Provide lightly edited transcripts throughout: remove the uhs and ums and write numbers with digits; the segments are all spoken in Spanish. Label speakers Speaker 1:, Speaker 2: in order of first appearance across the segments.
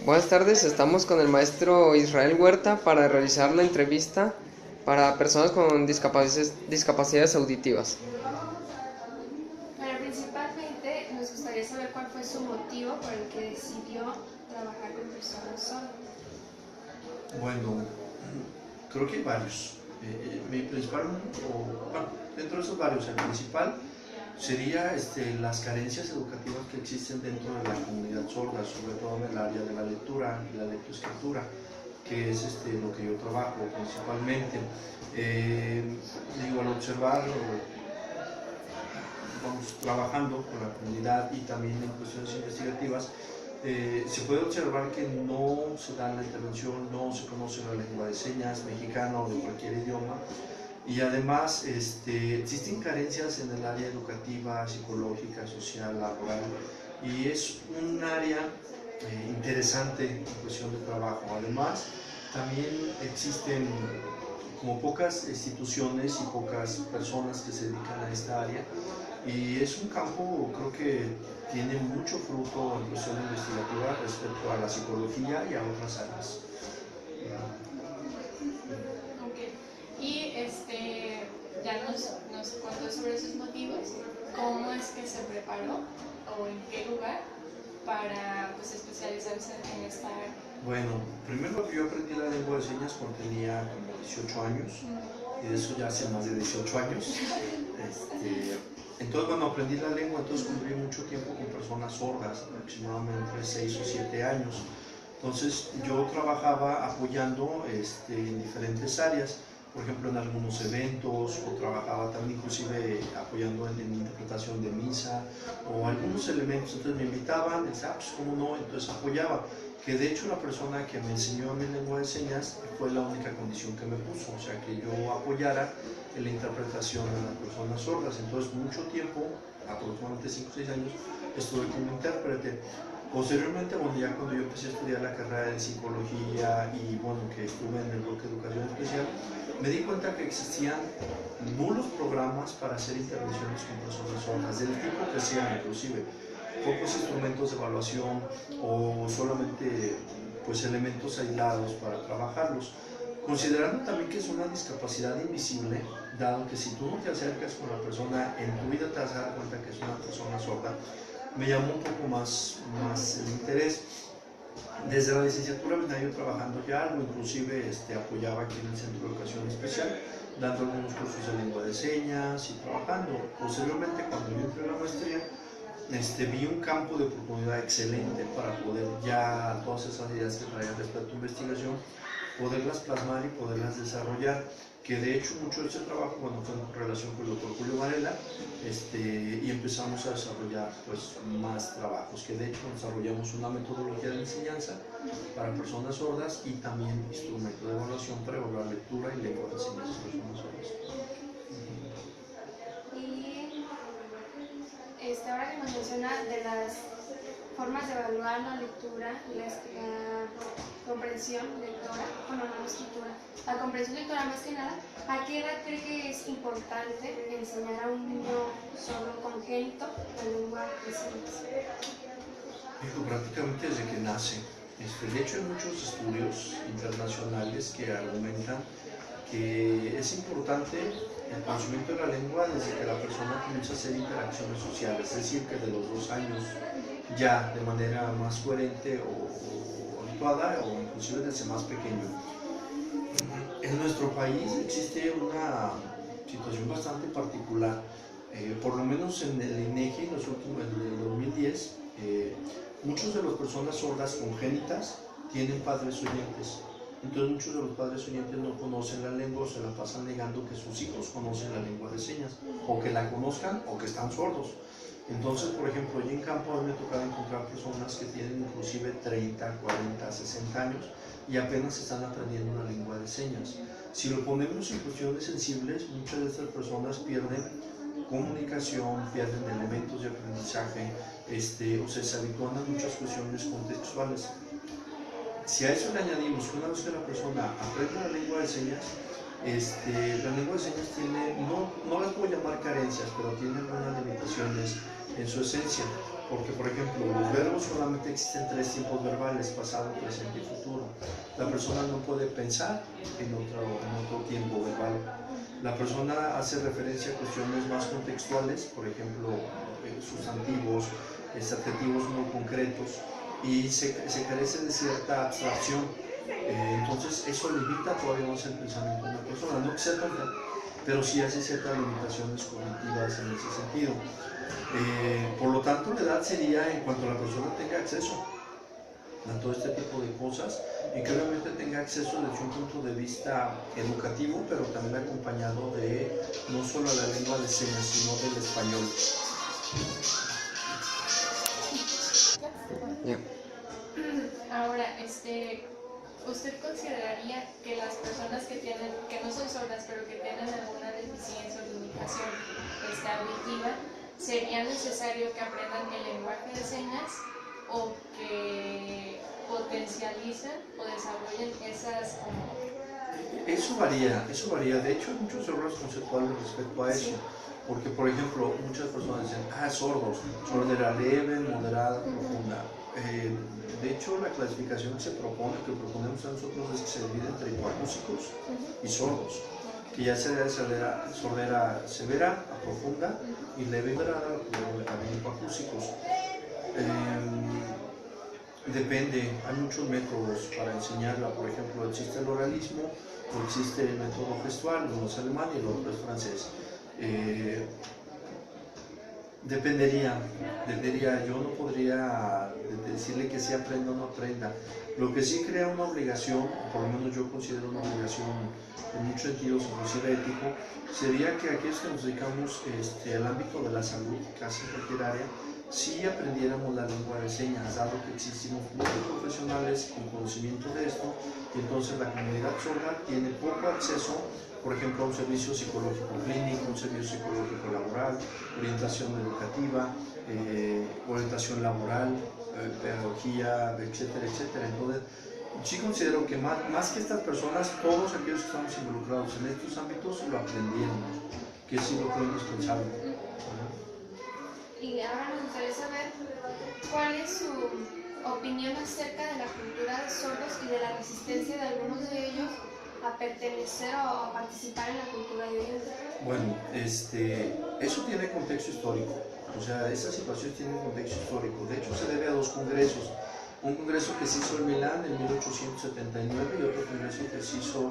Speaker 1: Buenas tardes, estamos con el maestro Israel Huerta para realizar la entrevista para personas con discapacidades auditivas.
Speaker 2: Bueno, principalmente nos gustaría saber cuál fue su motivo por el que decidió trabajar con personas sordas.
Speaker 3: Bueno, creo que hay varios. Mi principal, bueno, dentro de esos varios, el principal sería las carencias educativas que existen dentro de la comunidad sorda, sobre todo en el área de la lectura y la lectoescritura, que es lo que yo trabajo principalmente. Al observar, vamos trabajando con la comunidad y también en cuestiones investigativas, se puede observar que no se da la intervención, no se conoce la lengua de señas mexicana o de cualquier idioma, y además existen carencias en el área educativa, psicológica, social, laboral, y es un área interesante en cuestión de trabajo. Además, también existen como pocas instituciones y pocas personas que se dedican a esta área, y es un campo, creo que tiene mucho fruto en cuestión investigativa respecto a la psicología y a otras áreas.
Speaker 2: Okay. Y ya nos contó sobre sus motivos, cómo es que se preparó o en qué lugar para especializarse en esta área.
Speaker 3: Bueno, primero yo aprendí la lengua de señas cuando tenía como 18 años, y de eso ya hace más de 18 años. Entonces, cuando aprendí la lengua, entonces conviví mucho tiempo con personas sordas, aproximadamente 6 o 7 años. Entonces, yo trabajaba apoyando en diferentes áreas, por ejemplo, en algunos eventos, o trabajaba también inclusive apoyando en interpretación de misa, o algunos elementos. Entonces me invitaban, decía, pues cómo no, entonces apoyaba. Que de hecho la persona que me enseñó a mi lengua de señas fue la única condición que me puso, o sea, que yo apoyara en la interpretación a las personas sordas. Entonces, mucho tiempo, aproximadamente 5 o 6 años, estuve como intérprete. Posteriormente, ya cuando yo empecé a estudiar la carrera de psicología y que estuve en el bloque de educación especial, me di cuenta que existían nulos programas para hacer intervenciones con personas sordas, del tipo que sean, inclusive pocos instrumentos de evaluación o solamente elementos aislados para trabajarlos. Considerando también que es una discapacidad invisible, dado que si tú no te acercas con la persona, en tu vida te vas a dar cuenta que es una persona sorda, me llamó un poco más el interés. Desde la licenciatura venía yo trabajando ya algo, inclusive apoyaba aquí en el Centro de Educación Especial, dando algunos cursos de lengua de señas y trabajando. Posteriormente, cuando yo entré a la maestría, vi un campo de oportunidad excelente para poder ya todas esas ideas que traía respecto a investigación, poderlas plasmar y poderlas desarrollar, que de hecho mucho de este trabajo fue en relación con el doctor Julio Varela, y empezamos a desarrollar más trabajos, que de hecho desarrollamos una metodología de enseñanza para personas sordas y también instrumento de evaluación para evaluar lectura y lengua de señas de personas sordas.
Speaker 2: Y ahora que nos menciona de las formas de evaluar la lectura, la comprensión lectora, bueno, no la escritura, la comprensión lectora más que nada, ¿a qué edad cree que es importante enseñar a un niño sordo congénito la lengua de señas?
Speaker 3: Prácticamente desde que nace. De hecho, hay muchos estudios internacionales que argumentan que es importante el conocimiento de la lengua desde que la persona comienza a hacer interacciones sociales, es decir, que de los 2 años ya de manera más coherente o habituada, o inclusive desde más pequeño. En nuestro país existe una situación bastante particular, por lo menos en el INEGI, en el 2010, muchas de las personas sordas congénitas tienen padres oyentes. Entonces muchos de los padres oyentes no conocen la lengua o se la pasan negando que sus hijos conocen la lengua de señas, o que la conozcan o que están sordos. Entonces, por ejemplo, allí en campo a mí me tocaba encontrar personas que tienen inclusive 30, 40, 60 años y apenas están aprendiendo una lengua de señas. Si lo ponemos en cuestiones sensibles, muchas de estas personas pierden comunicación, pierden elementos de aprendizaje, o sea, se habitúan a muchas cuestiones contextuales. Si a eso le añadimos que una vez que la persona aprende la lengua de señas, la lengua de señas tiene, no las puedo llamar carencias, pero tiene algunas limitaciones en su esencia. porque por ejemplo los verbos solamente existen tres tiempos verbales, pasado, presente y futuro. La persona no puede pensar en otro tiempo verbal. La persona hace referencia a cuestiones más contextuales, por ejemplo sustantivos, adjetivos muy concretos, y se carece de cierta abstracción. Entonces eso limita todavía más el pensamiento de una persona, no que sea tonta, pero sí hace ciertas limitaciones cognitivas en ese sentido. Por lo tanto, la edad sería en cuanto la persona tenga acceso a todo este tipo de cosas y que obviamente tenga acceso desde un punto de vista educativo, pero también acompañado de no solo la lengua de señas, sino del español.
Speaker 1: Ya.
Speaker 4: Ahora, ¿usted consideraría que las personas que no son sordas, pero que tienen alguna deficiencia o limitación auditiva, sería necesario que aprendan el lenguaje de señas o que potencialicen o desarrollen esas...
Speaker 3: Eso varía. De hecho, hay muchos errores conceptuales respecto a eso. Porque, por ejemplo, muchas personas dicen, sordos, sordera leve, moderada, profunda. De hecho, la clasificación que proponemos a nosotros es que se divide entre hipoacúsicos y sordos, que ya sería sordera severa a profunda y leve y moderada, también hipoacúsicos. Depende, hay muchos métodos para enseñarla. Por ejemplo, existe el oralismo o existe el método gestual, uno es alemán y el otro es francés. Dependería, yo no podría decirle que sí aprenda o no aprenda. Lo que sí crea una obligación, por lo menos yo considero una obligación en muchos sentidos, inclusive ético, sería que aquellos que nos dedicamos al ámbito de la salud, casi en cualquier área, sí aprendiéramos la lengua de señas, dado que existimos muchos profesionales con conocimiento de esto, y entonces la comunidad sorda tiene poco acceso, por ejemplo, a un servicio psicológico clínico, un servicio psicológico laboral, orientación educativa, orientación laboral, pedagogía, etcétera, etcétera. Entonces, sí considero que más que estas personas, todos aquellos que estamos involucrados en estos ámbitos lo aprendiéramos, que es lo que es indispensable.
Speaker 2: Y ahora nos gustaría saber cuál es su opinión acerca de la cultura de sordos y de la resistencia de algunos de ellos a pertenecer o a participar en la cultura de ellos.
Speaker 3: Bueno, eso tiene contexto histórico, o sea, esta situación tiene un contexto histórico. De hecho, se debe a dos congresos. Un congreso que se hizo en Milán en 1879 y otro congreso que se hizo,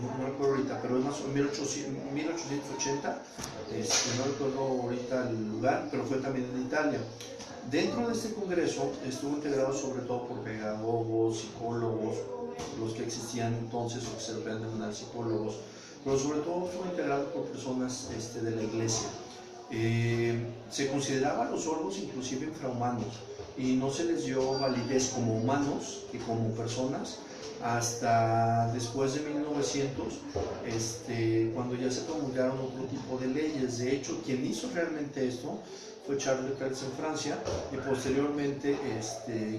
Speaker 3: no recuerdo ahorita, pero es más en 1880, no recuerdo ahorita el lugar, pero fue también en Italia. Dentro de este congreso estuvo integrado sobre todo por pedagogos, psicólogos, los que existían entonces o que se deben denominar psicólogos, pero sobre todo fue integrado por personas de la iglesia. Se consideraba a los sordos inclusive infrahumanos y no se les dio validez como humanos y como personas hasta después de 1900, cuando ya se promulgaron otro tipo de leyes. De hecho, quien hizo realmente esto fue Charles Leclerc en Francia y posteriormente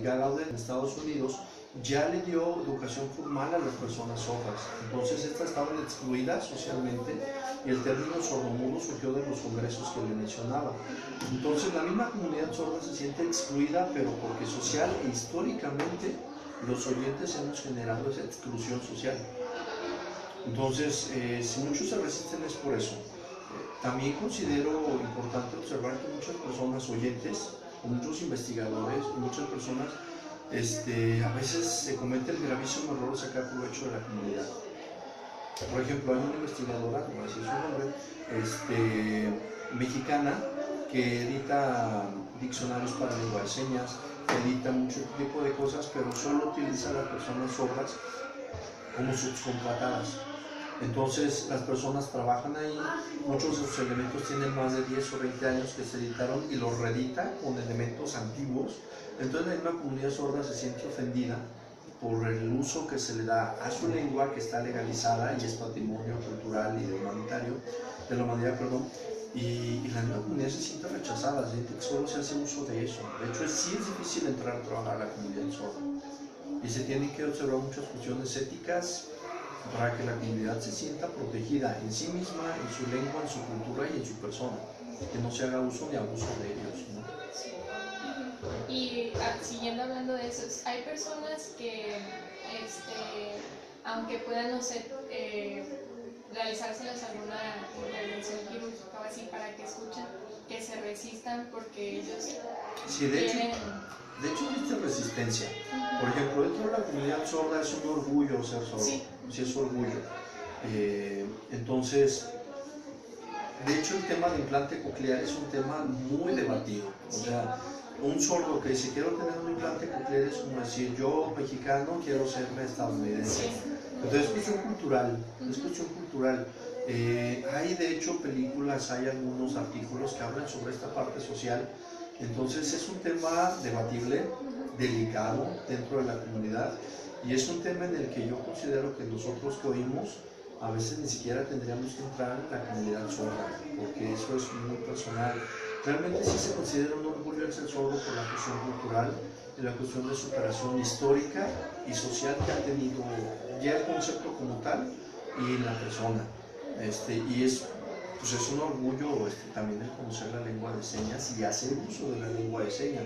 Speaker 3: Gallaudet en Estados Unidos ya le dio educación formal a las personas sordas. Entonces estas estaban excluidas socialmente y el término sordomudo surgió de los congresos que le mencionaba. Entonces la misma comunidad sorda se siente excluida, pero porque social e históricamente los oyentes hemos generado esa exclusión social. Entonces, si muchos se resisten es por eso. También considero importante observar que muchas personas oyentes, muchos investigadores, muchas personas a veces se comete el gravísimo error de sacar provecho de la comunidad. Por ejemplo, hay una investigadora, como decía su nombre, mexicana, que edita diccionarios para lengua de señas, edita mucho tipo de cosas, pero solo utiliza a las personas sordas como subcontratadas. Entonces las personas trabajan ahí, muchos de sus elementos tienen más de 10 o 20 años que se editaron y los reedita con elementos antiguos. Entonces la misma comunidad sorda se siente ofendida por el uso que se le da a su lengua, que está legalizada y es patrimonio cultural y humanitario de la humanidad, y la misma comunidad se siente rechazada, se siente que solo se hace uso de eso. De hecho, sí es difícil entrar a trabajar a la comunidad sorda y se tienen que observar muchas cuestiones éticas para que la comunidad se sienta protegida en sí misma, en su lengua, en su cultura y en su persona. que no se haga uso ni abuso de ellos, ¿no?
Speaker 4: Y siguiendo hablando de eso, hay personas que, aunque puedan, no sé, realizárseles alguna intervención quirúrgica o así para que escuchen, que se resistan porque ellos
Speaker 3: Sí, de hecho existe resistencia. Por ejemplo, dentro de la comunidad sorda es un orgullo ser sordo, sí es orgullo. Entonces, de hecho el tema de implante coclear es un tema muy debatido. O sea, un sordo que dice quiero tener un implante coclear es como decir yo mexicano quiero ser estadounidense. Entonces es cuestión cultural, es cuestión cultural. Hay de hecho películas, hay algunos artículos que hablan sobre esta parte social. Entonces es un tema debatible, delicado dentro de la comunidad, y es un tema en el que yo considero que nosotros que oímos a veces ni siquiera tendríamos que entrar en la comunidad sorda, porque eso es muy personal. Realmente sí se considera un orgullo el ser sordo por la cuestión cultural y la cuestión de superación histórica y social que ha tenido ya el concepto como tal y en la persona. Y es un orgullo también el conocer la lengua de señas y hacer uso de la lengua de señas.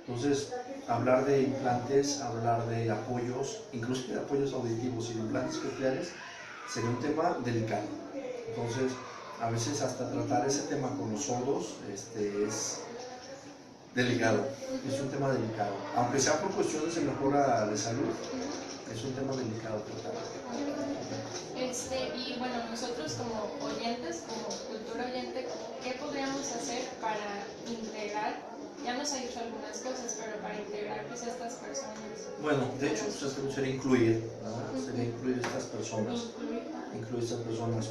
Speaker 3: Entonces, hablar de implantes, hablar de apoyos, incluso de apoyos auditivos y de implantes cocleares, sería un tema delicado. Entonces, a veces hasta tratar ese tema con los sordos es delicado, es un tema delicado. Aunque sea por cuestiones de mejora de salud, es un tema delicado tratar.
Speaker 4: Y bueno, nosotros como oyentes, como cultura oyente, ¿qué podríamos hacer para integrar? Ya nos ha dicho algunas cosas, pero para integrar pues, a estas personas.
Speaker 3: Bueno, de hecho, sería incluir, ¿verdad? Sería incluir estas personas. Incluir estas personas.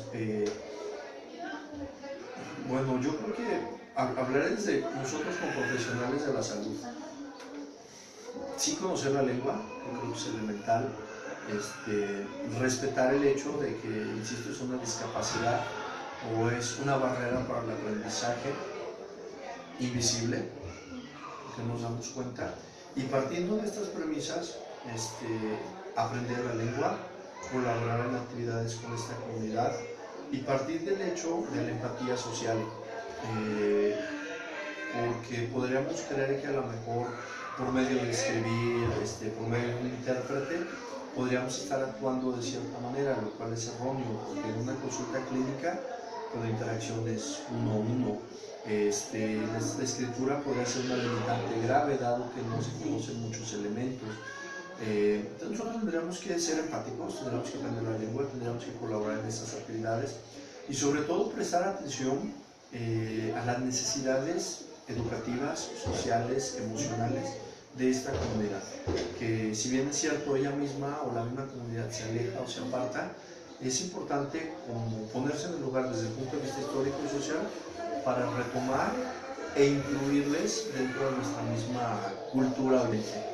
Speaker 3: Bueno, yo creo que hablaré desde nosotros como profesionales de la salud. Sí conocer la lengua, creo que es elemental. Respetar el hecho de que, insisto, es una discapacidad o es una barrera para el aprendizaje invisible, que nos damos cuenta, y partiendo de estas premisas, aprender la lengua, colaborar en actividades con esta comunidad y partir del hecho de la empatía social, porque podríamos creer que a lo mejor por medio de escribir, por medio de un intérprete, podríamos estar actuando de cierta manera, lo cual es erróneo, porque en una consulta clínica la interacción es uno a uno. La escritura podría ser una limitante grave, dado que no se conocen muchos elementos. Entonces nosotros tendríamos que ser empáticos, tendríamos que aprender la lengua, tendríamos que colaborar en estas actividades y sobre todo prestar atención a las necesidades educativas, sociales, emocionales de esta comunidad, que si bien es cierto ella misma o la misma comunidad se aleja o se aparta, es importante como ponerse en el lugar desde el punto de vista histórico y social para retomar e incluirles dentro de nuestra misma cultura oriente.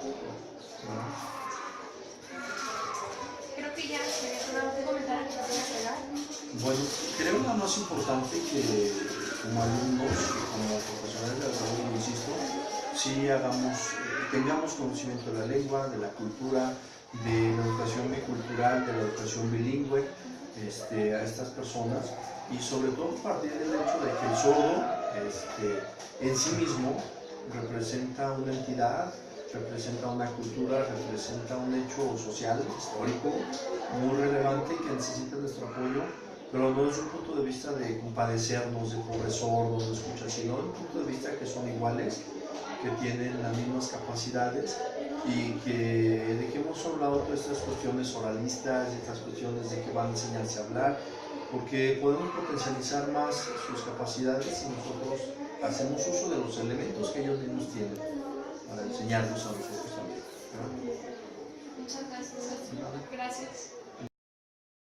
Speaker 2: Creo que ya sería un comentario que quieras agregar.
Speaker 3: Bueno, creo lo más importante que como alumnos y como profesionales de la salud, insisto, sí tengamos conocimiento de la lengua, de la cultura, de la educación bicultural, de la educación bilingüe a estas personas y sobre todo partir del hecho de que el sordo en sí mismo representa una entidad, representa una cultura, representa un hecho social, histórico, muy relevante que necesita nuestro apoyo, pero no desde un punto de vista de compadecernos de pobres sordos, de escuchar, sino desde un punto de vista que son iguales, que tienen las mismas capacidades y que dejemos a un lado todas estas cuestiones oralistas, estas cuestiones de que van a enseñarse a hablar, porque podemos potencializar más sus capacidades si nosotros hacemos uso de los elementos que ellos mismos tienen para enseñarnos a nosotros también.
Speaker 4: Muchas gracias. Gracias.